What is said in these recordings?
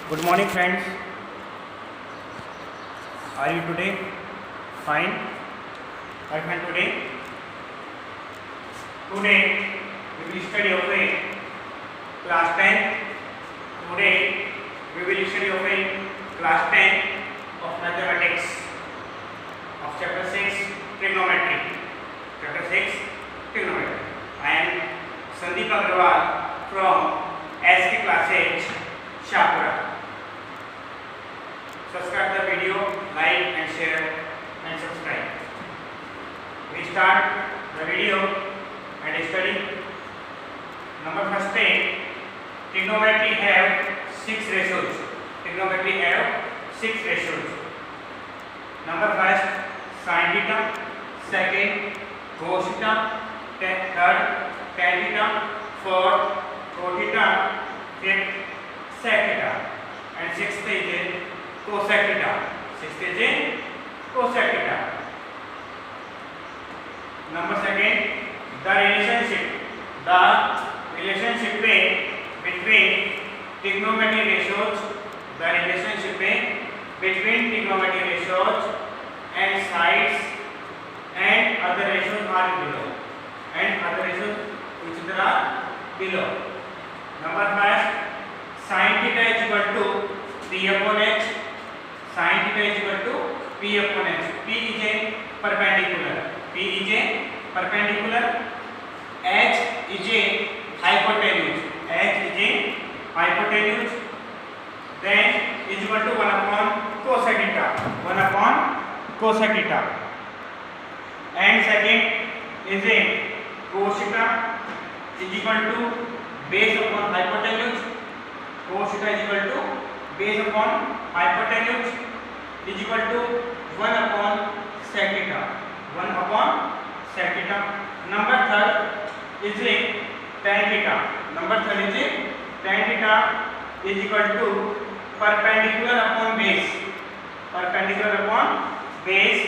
Good morning, friends. Are you today fine? I fine today. Today we will study of a class 10. Today we will study of a class 10 of mathematics of chapter 6 trigonometry. Chapter 6 trigonometry. I am Sandeep Agrawal from SK Classes Shahpura. Subscribe the video, like and share and subscribe. We start the video and study. Number first thing, trigonometry have 6 ratios. Trigonometry have 6 ratios. Number first, sin theta. Second, cos theta. Third, tan theta. Fourth, cot theta. Fifth, sec theta. And sixth is cosec theta. Sixth is cosec theta. Number second, the relationship between trigonometry ratios. The relationship between trigonometry ratios and sides and other ratios are below. And other ratios which are below. Number first, sin theta is equal to P upon H. Sin theta is equal to P upon H. P is a perpendicular. P is a perpendicular. H is a hypotenuse. H is a hypotenuse. Then is equal to 1 upon cosec theta. 1 upon cosec theta. And second is a cos theta is equal to base upon hypotenuse. Cos theta is equal to base upon hypotenuse is equal to 1 upon sec theta. 1 upon sec theta. Number third is a tan theta. Number third is a tan theta is equal to perpendicular upon base. Perpendicular upon base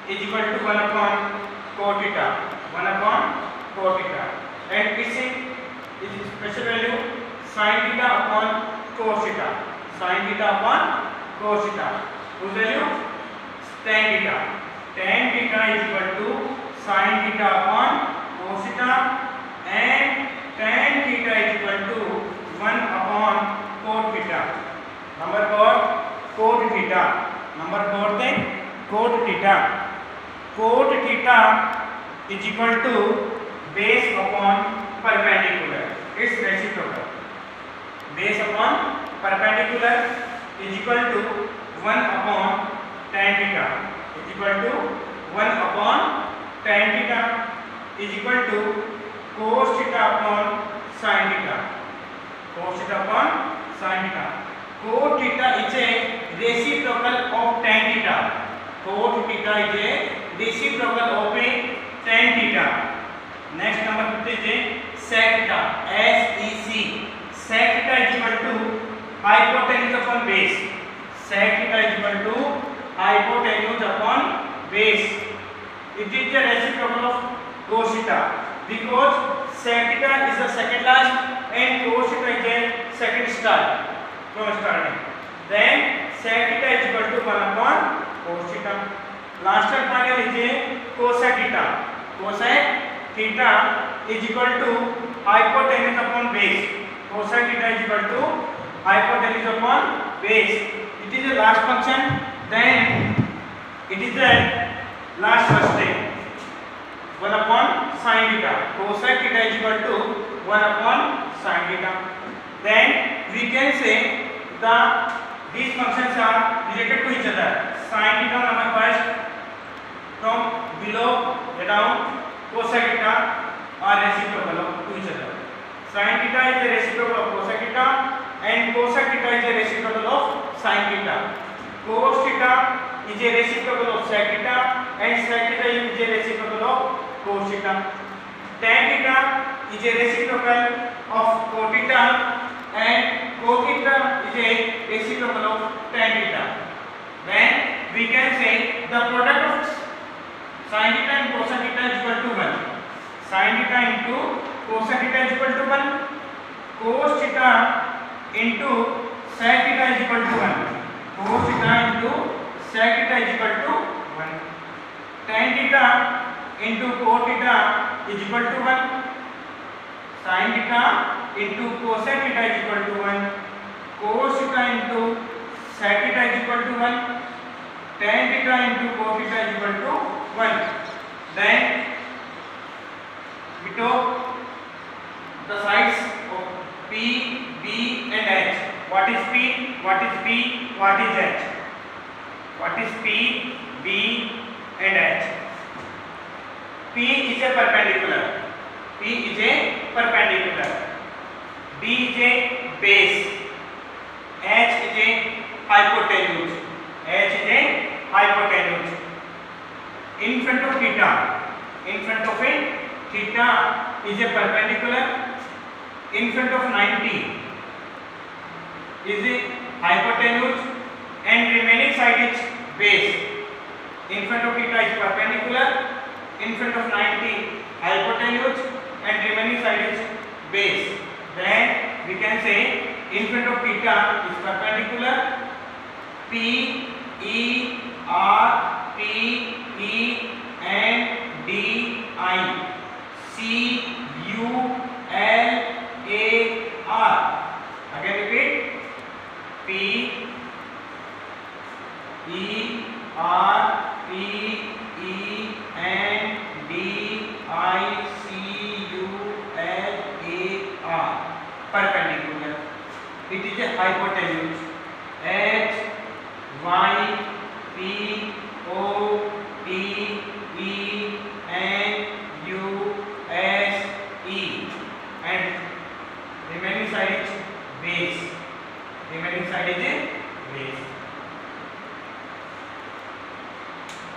is equal to 1 upon cot theta. 1 upon cot theta. And this is special value sin theta upon cos theta. Sin theta upon cos theta. Whose value? Tan theta. Tan theta is equal to sin theta upon cos theta, and tan theta is equal to 1 upon cot theta. Number 4, cot theta. Number 4 then cot theta. Cot theta is equal to base upon perpendicular. Its reciprocal. Base upon perpendicular is equal to 1 upon tan theta. Is equal to 1 upon tan theta is equal to cos theta upon sin theta. Cos theta upon sin theta. Cot theta is a reciprocal of tan theta. Cot theta is a reciprocal of a tan theta. Next number 50 is sec theta. SEC. Sec theta is equal to hypotenuse upon base. Sec theta is equal to hypotenuse upon base. It is the reciprocal of cos theta because sec theta is the second last and cos theta is the second start from starting. Then sec theta is equal to 1 upon cos theta. Last and final is a cosec theta. Cosec theta is equal to hypotenuse upon base. Cosec theta is equal to hypotenuse upon base. It is the last function. Then it is the last first step. 1 upon sin theta. Cosec theta is equal to 1 upon sin theta. Then we can say these functions are related to each other. Sin theta number first from below down. Cosec theta are reciprocal to each other. Sin theta is the reciprocal of cosec theta and cosec theta is the reciprocal of sin theta. Cos theta is a reciprocal of sec theta and sec theta is a reciprocal of cos theta. Tan theta is a reciprocal of cot theta and cot theta is a reciprocal of tan theta. Then we can say the product of sin theta and cosec theta is equal to 1. Sin theta into cosec theta is equal to 1. Cos theta into sec theta is sec theta is equal to 1. Tan theta into cot theta is equal to 1. Sin theta into cosec theta is equal to 1. Cos theta into sec theta is equal to 1. Tan theta into cot theta is equal to 1. Then we took the sides of P, B and H. What is P? What is B? What is H? What is P, B and H? P is a perpendicular. P is a perpendicular. B is a base. H is a hypotenuse. H is a hypotenuse. In front of theta. In front of it, theta is a perpendicular. In front of 90 is a hypotenuse and remaining side is base. In front of theta is perpendicular. In front of 90 hypotenuse and remaining side is base. Then we can say in front of theta is perpendicular. P, E, R, P, E and D, I. C, U, L, A, R. Again repeat. P, E, R, P, E and D, I, C, U, L, A, R. Perpendicular. It is a hypotenuse. H, Y, P, O, T, E, N, U, S, E and remaining side is base. Remaining side is a base.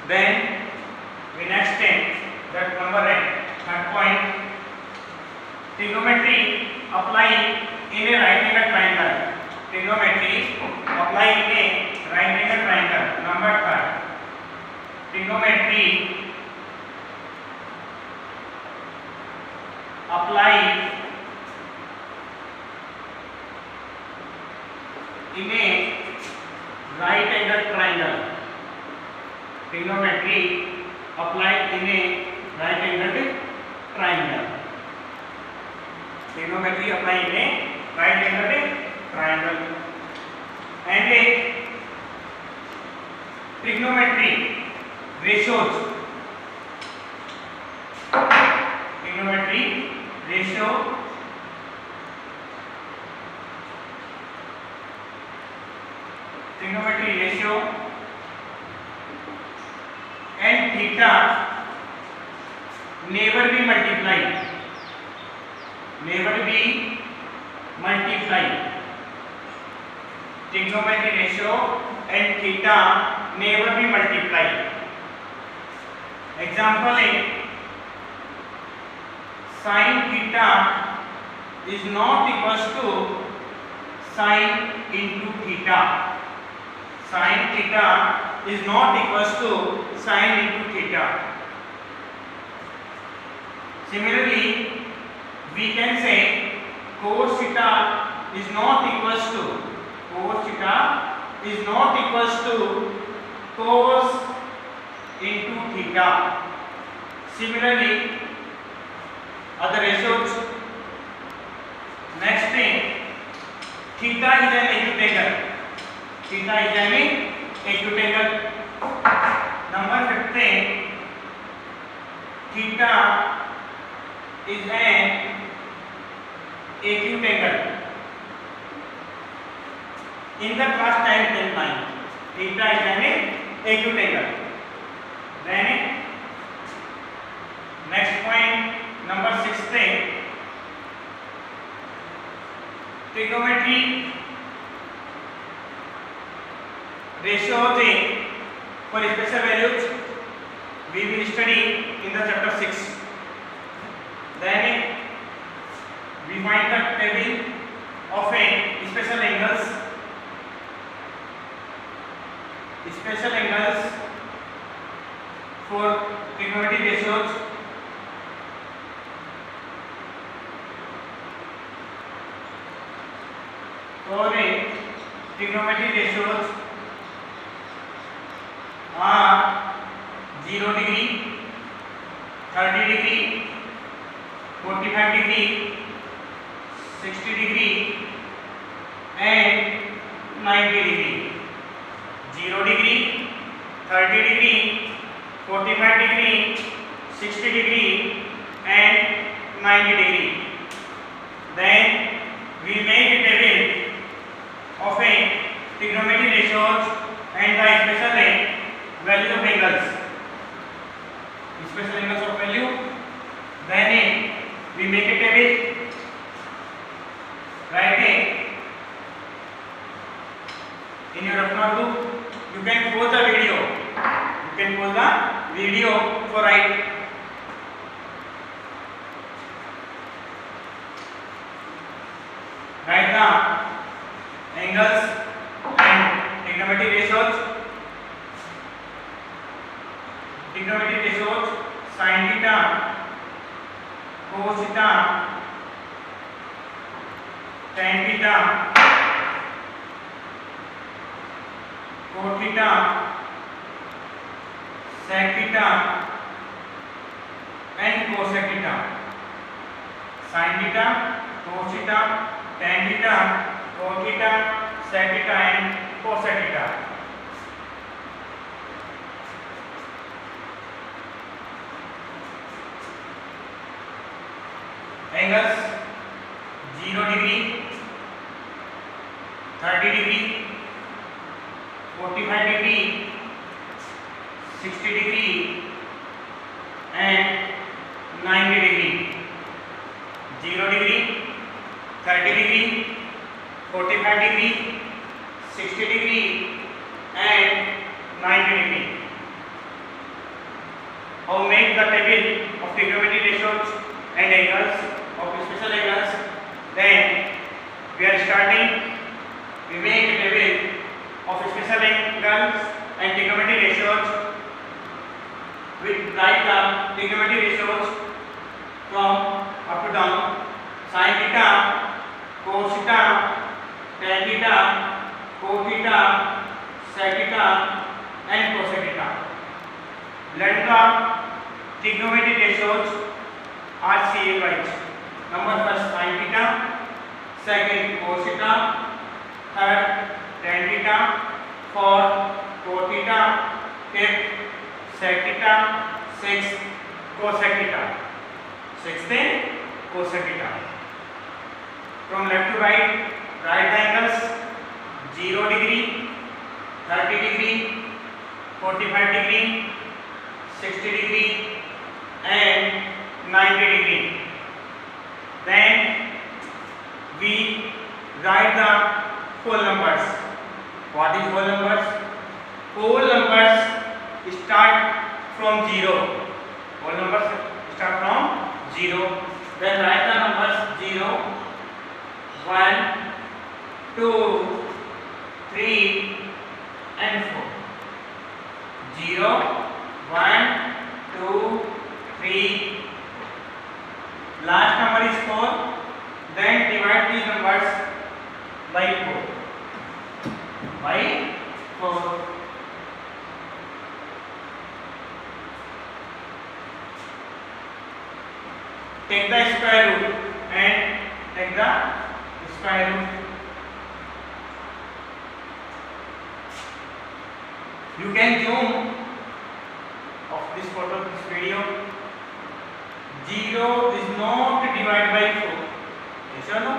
Then we next take that number and third point. Trigonometry apply in a right angle triangle. Trigonometry apply in a right angle triangle. Number third. Trigonometry apply in a right angle triangle. Trigonometry applied in a right angled triangle. Trigonometry applied in a right angled triangle. And a trigonometry ratios. Trigonometry ratio and theta never be multiplied. Never be multiplied. Trigonometry ratio and theta never be multiplied. Example A. Sin theta is not equals to sin into theta. Sin theta is not equals to sin into theta. Similarly, we can say cos theta is not equals to cos into theta. Similarly, other ratios. Next thing, theta is an acute angle. Number 15, theta is an acute angle. In the class 10 line, theta is an acute angle. Then next point, number 16, trigonometry ratios for special values we will study in the chapter 6. Then we find the table of a special angles. Special angles for trigonometry ratios. For a trigonometry ratios, are 0 degree, 30 degree, 45 degree, 60 degree and 90 degree. 0 degree, 30 degree, 45 degree, 60 degree and 90 degree. Then we make a table of a trigonometric ratios and the special value of angles. Special angles of value. Then we make a table. Write in your rough notebook. You can pause the video. You can pause the video for write. Write the angles and trigonometric ratios. Trigonometric ratios: sin theta, cos theta, tan theta, cot theta, sec theta and cosec theta. Sin theta, cos theta, tan theta, cot theta, sec theta and cosec theta. Angles: 0 degree, 30 degree, 45 degree, 60 degree and 90 degree. 0 degree, 30 degree, 45 degree, 60 degree and 90 degree. How make the table of trigonometric ratios and angles of special angles? Then we are starting. We make a table of special angles and trigonometric ratios. We write the trigonometric ratios from up to down. Sin theta, cos theta, tan theta, cot theta, sec theta and cosec theta. Learn the trigonometric ratios are same wise. Number first sin theta, second cos theta, third tan theta, fourth cot theta, fifth sec theta, sixth cosec theta, sixth cosec theta. From left to right, write the angles: 0 degree, 30 degree, 45 degree, 60 degree and 90 degree. Then we write the whole numbers. What is whole numbers? Whole numbers start from 0. Whole numbers start from 0. Then write the numbers 0, 1, 2, 3 and 4. 0, 1, 2, 3. Last number is 4. Then divide these numbers by 4. By 4. Take the square root and take the square root. You can zoom of this photo, this video. 0 is not divided by 4. Yes or no?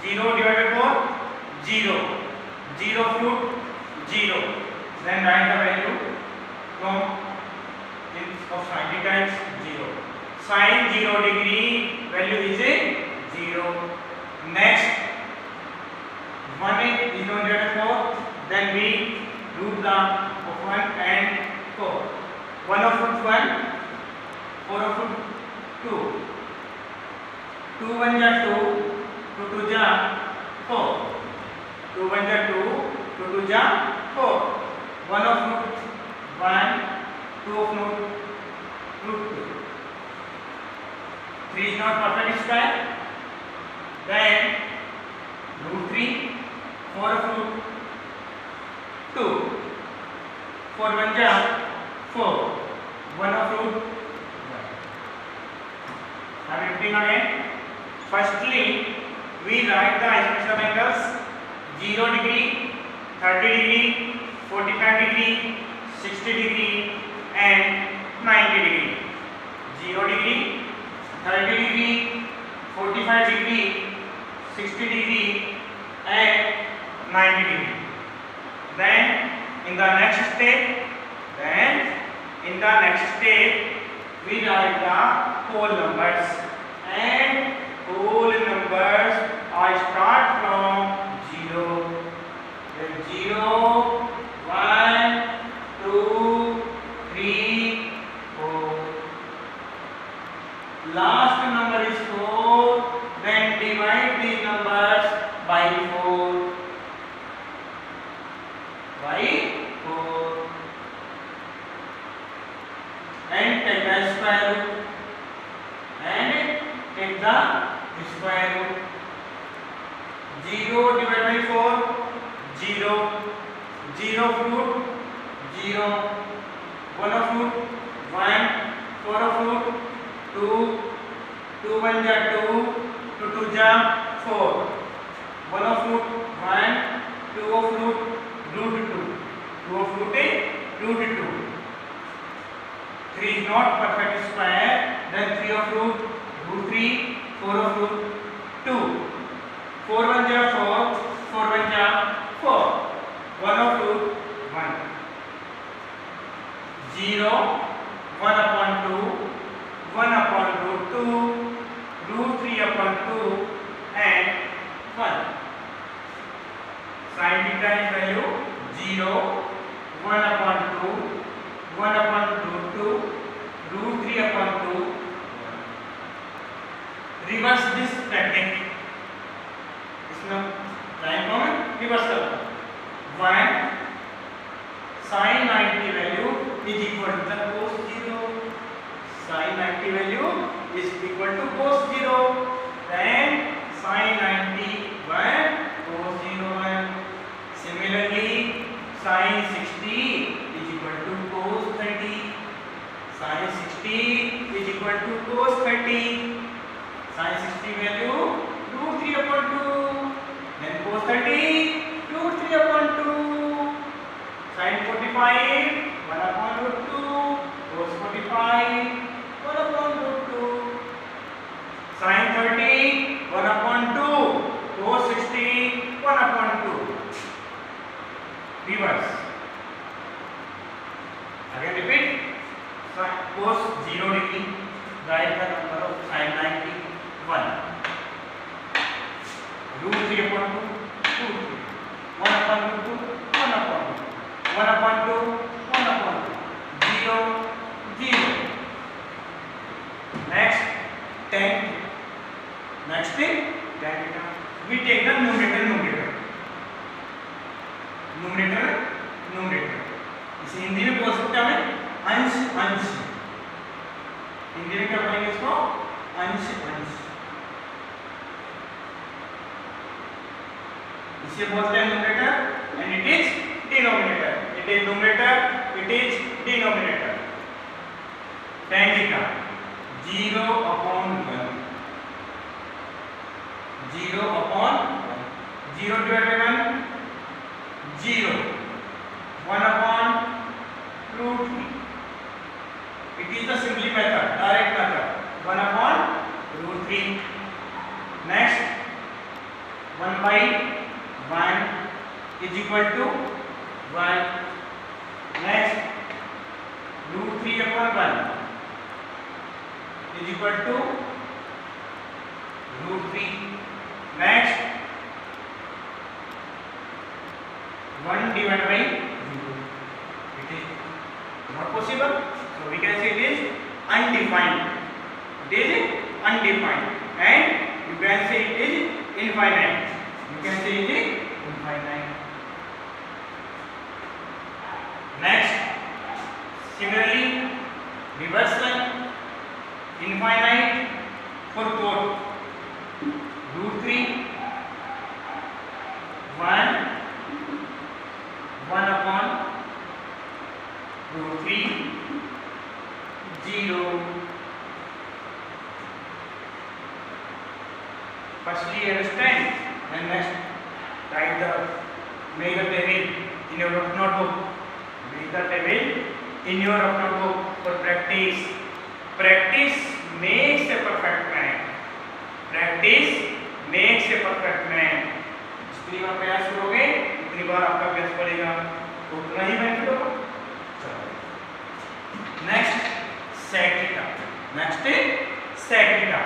0 divided by 4, 0. 0 fruit, 0. Then write the value from of sin theta is 0. Sin 0 degree value is a 0. Next, 1 is not divided by 4. Then we root the of 1 and 4. 1 of root 1, 4 of root 2. 2 1 ja 2, 2 2 ja 4. 2 1 ja 2, 2 2 ja 4. 1 of root 1, 2 of root 2. 3 is not perfect square. Then root 3, 4 of root 2. 4 1 जा 4, 1 of root 1. I'm repeating again. Firstly, we write the isomorphism angles 0 degree, 30 degree, 45 degree, 60 degree and 90 degree. 0 degree, 30 degree, 45 degree, 60 degree and 90 degree. Then in the next step we write the whole numbers, and whole numbers are start from 0. Then 0, 1, 2, 3, 4. Last number is 4. Then divide these numbers by 4. And take the square root. Take the square root. 0 divided by 4, 0. 0 of root, 0. 1 of root, 1. 4 of root, 2. 2 1 ja 2. 2 2 ja 4. 1 of root, 1. 2 of root, root 2. 2 of root is root 2. 3 is not perfect square. Then 3 of root, root 3. 4 of root, 2. 4 1 ja 4. 4 1 ja 4. 1 of root, 1. 0, 1 upon 2. 1 upon root 2. Root 3 upon 2 and 1. Sin theta is value 0, 1 upon 2, 1 upon root 2, root 3 upon 2. Reverse this technique. इसमें time को reverse करो. 1 sin 90 value is equal to the cos 0. Sin 90 value is equal to cos 0. Then sin 90 1, cos 0 1. Similarly, sin 60 is equal to cos 30. Sin 60 is equal to cos 30. Sin 60 value root 3 upon 2. Then cos 30 root 3 upon 2. Sin 45 1 upon root 2. Cos 45 1 upon root 2. Sin 30 1 upon 2. Cos 60 1 upon 2. Reverse. Again repeat. Cos 0 degree. Write the number of sin 90 1. Root 3 upon 2. 2. 1 upon root 2. 1 upon 2. 1 upon 2. 1 upon 2. 0. 0. Next 10. Next thing 10. We take the numerator. इसे हिंदी में बोल सकते हैं हमें अंश. हिंदी में क्या बोलेंगे इसको? अंश. इसे बोलते हैं numerator and it is denominator. It is numerator, it is denominator. tan theta 0 upon 1. 0 upon 0 divided by 1, 0. 1 upon root 3. It is the simple method, direct method. 1 upon root 3. Next 1 by 1 is equal to 1. Next root 3 upon 1 is equal to root 3. Next 1 divided by 0. It is not possible. So we can say it is undefined. It is undefined. And you can say it is infinite. You can say it is infinite. Next, similarly, reverse line. Infinite for both. Root 3, 1 upon Firstly, understand, and next write the make the table in your notebook. Make the table in your notebook for practice. Practice makes a perfect man. Practice makes a perfect man. जितनी बार प्रयास करोगे उतनी बार आपका अभ्यास बढ़ेगा, तो उतना ही benefit होगा. Next sec theta. Next is sec theta.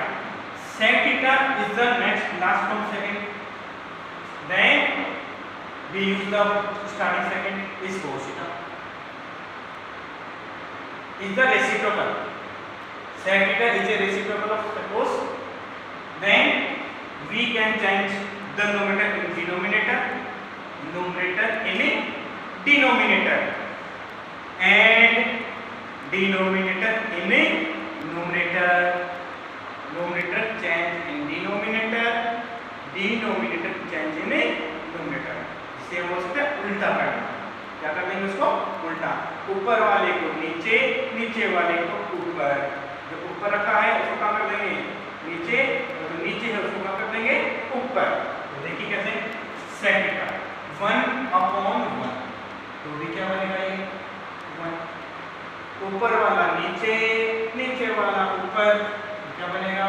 Sec theta is the next last from second. Then we use the starting second is cos theta. Is the reciprocal. Sec theta is a reciprocal of cos. Then we can change the numerator in denominator, numerator in denominator, and denominator in numerator, numerator change in denominator, denominator change in numerator. इससे हम हो सकता है उल्टा करना. क्या कर देंगे उसको? उल्टा. ऊपर वाले को नीचे, नीचे वाले को ऊपर. जो ऊपर रखा है उसको क्या कर देंगे? नीचे. जो नीचे है उसको क्या कर देंगे? ऊपर. तो देखिए कैसे sec theta 1/1. तो भी क्या बनेगा ये 1. ऊपर वाला नीचे, नीचे वाला ऊपर, क्या बनेगा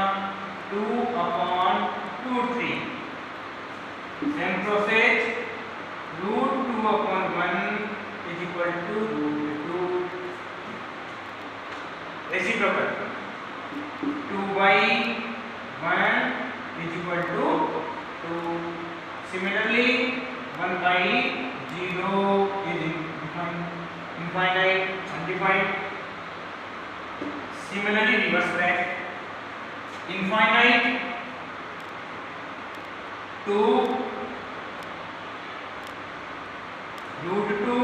2/√3. Same process √2/1 is equal to √2. Reciprocal 2/1 is equal to 2. Similarly 1/0 is infinite, undefined. Similarly reverse back. Infinite to √2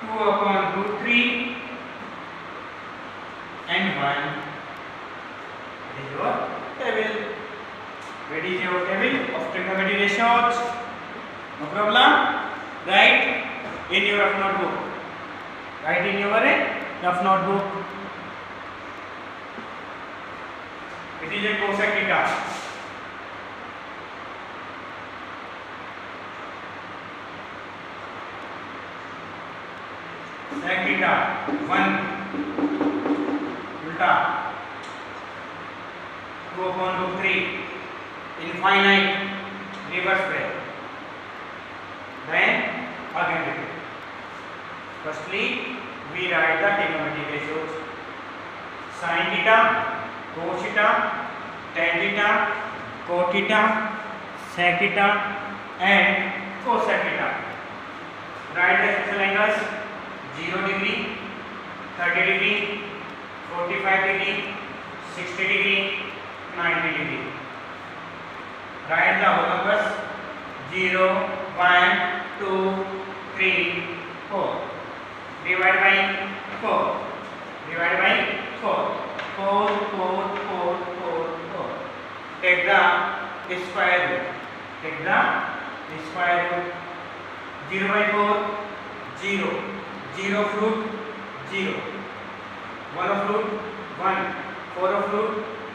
2/√3 and 1. That is your table. Where is your table of trigonometry ratios? No problem. Write in your rough notebook. Write in your rough notebook. It is a cosec theta. Sec theta 1 ulta 2/√3 infinite reverse back. Then again repeat. Firstly, we write the trigonometric ratios: sin theta, cos theta, tan theta, cot theta, sec theta, and cosec theta. Write the special angles: 0 degree, 30 degree, 45 degree, 60 degree, 90 degree. Write the whole numbers: 0, 1, 2, 3, 4. Divide by 4. Divide by 4. 4, 4, 4, 4, 4. Take the square root. Take the square root. 0 by 4, 0. 0 of root, 0. 1 of root, 1. 4 of root,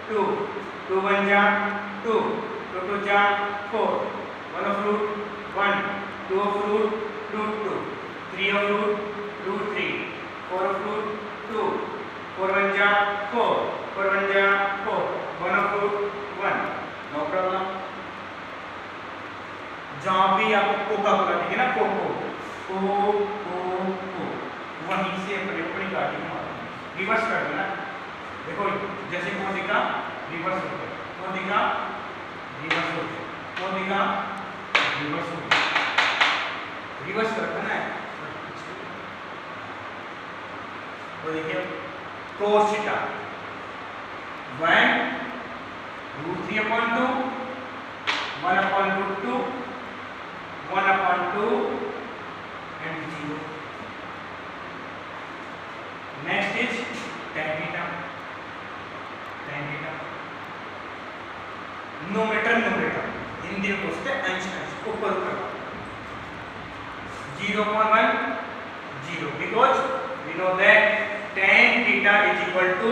2. 2 1 ja 2. 2 2 ja 4. 1 of root, 1. 2 of root, root 2. 3 of root, root 3. 4 of root, 2. 4 1 ja 4. 4 1 ja 4. 1 of root, 1. No problem. जहाँ भी आपको Coca होगा, ठीक है ना, cocoa को वहीं से अपनी काटी मारो. रिवर्स कर दो ना. देखो जैसे को दिखा रिवर्स हो गया, को दिखा रिवर्स हो गया, को दिखा रिवर्स हो गया. रिवर्स करना है. तो देखिए cos theta 1 √3/2 1/√2 1/2 and 0. Next is tan theta. Tan theta numerator Hindi में पूछते हैं अंश ऊपर ऊपर. 0/1 0 because we know that tan theta is equal to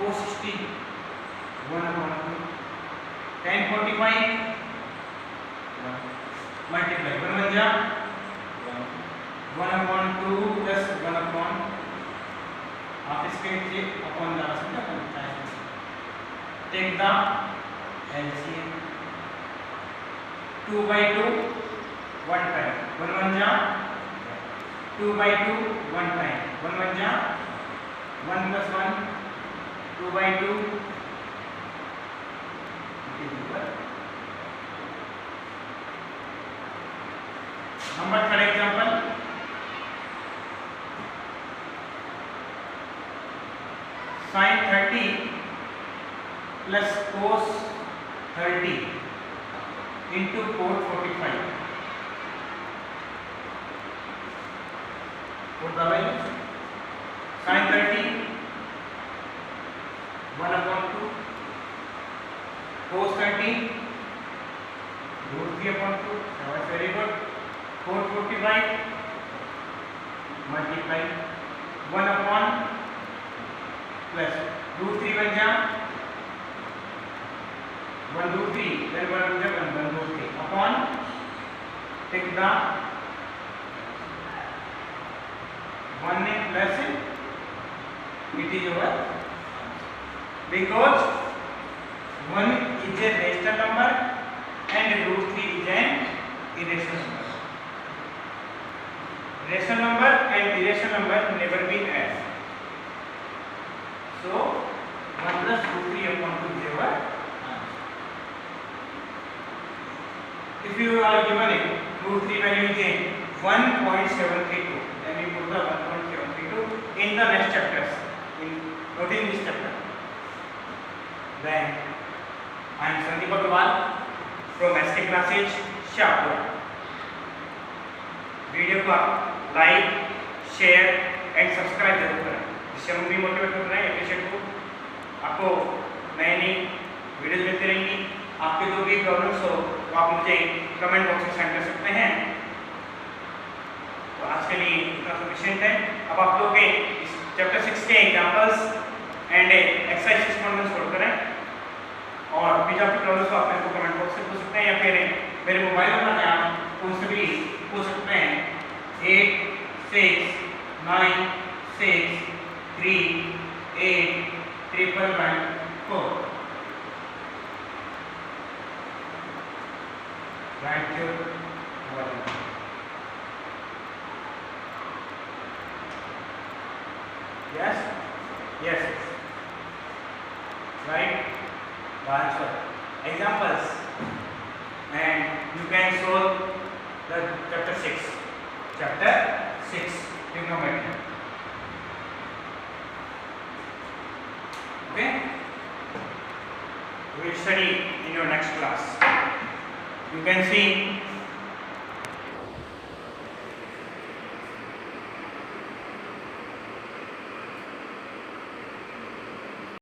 cos 60 1 upon 2 tan 45 multiply 1 1 जा 1 upon 2 plus 1 upon आप इसके नीचे अपॉन लगा सकते हैं take the LCM 2 by 2 1 time 1 1 जा 2 by 2 1 time 1 1 जा 1 plus 1 2 by 2 number third example sin 30 plus cos 30 into cot 45 what the value sin 30 1 upon 2 cos 30 root 3 upon 2 that's very good cot 45 multiply 1 upon plus root 3 बन जा 1 root 3 then 1 root 1 root 3 upon take the 1 plus it is over because 1 is a rational number and root 3 is an irrational number. Rational number and irrational number never be added. So 1 plus root 3 upon 2 is our answer. If you are given a root 3 value is 1.732, then we put the 1.732 in the next chapters. Not in this chapter. Then I am Sandeep Agarwal from SK Classes, Shahpur. Video को like, share and subscribe जरूर करें जिससे हम भी motivate होते रहें appreciate को आपको नई नई वीडियोस मिलती रहेंगी। आपके जो भी प्रॉब्लम्स हो तो आप मुझे कमेंट बॉक्स में सेंड कर सकते हैं। तो आज के लिए इतना सफिशिएंट है। अब आप लोग के इस चैप्टर 6 के एग्जांपल्स एंड एक्सरसाइज 6.1 सॉल्व करें और भी जो आपकी प्रॉब्लम्स हो आप मेरे को कमेंट बॉक्स में पूछ सकते हैं या फिर मेरे मोबाइल नंबर है आप उनसे भी पूछ सकते हैं 8696381114 write your volume. Yes right the answer examples and you can solve the chapter 6 trigonometry. Okay, we will study in your next class. You can see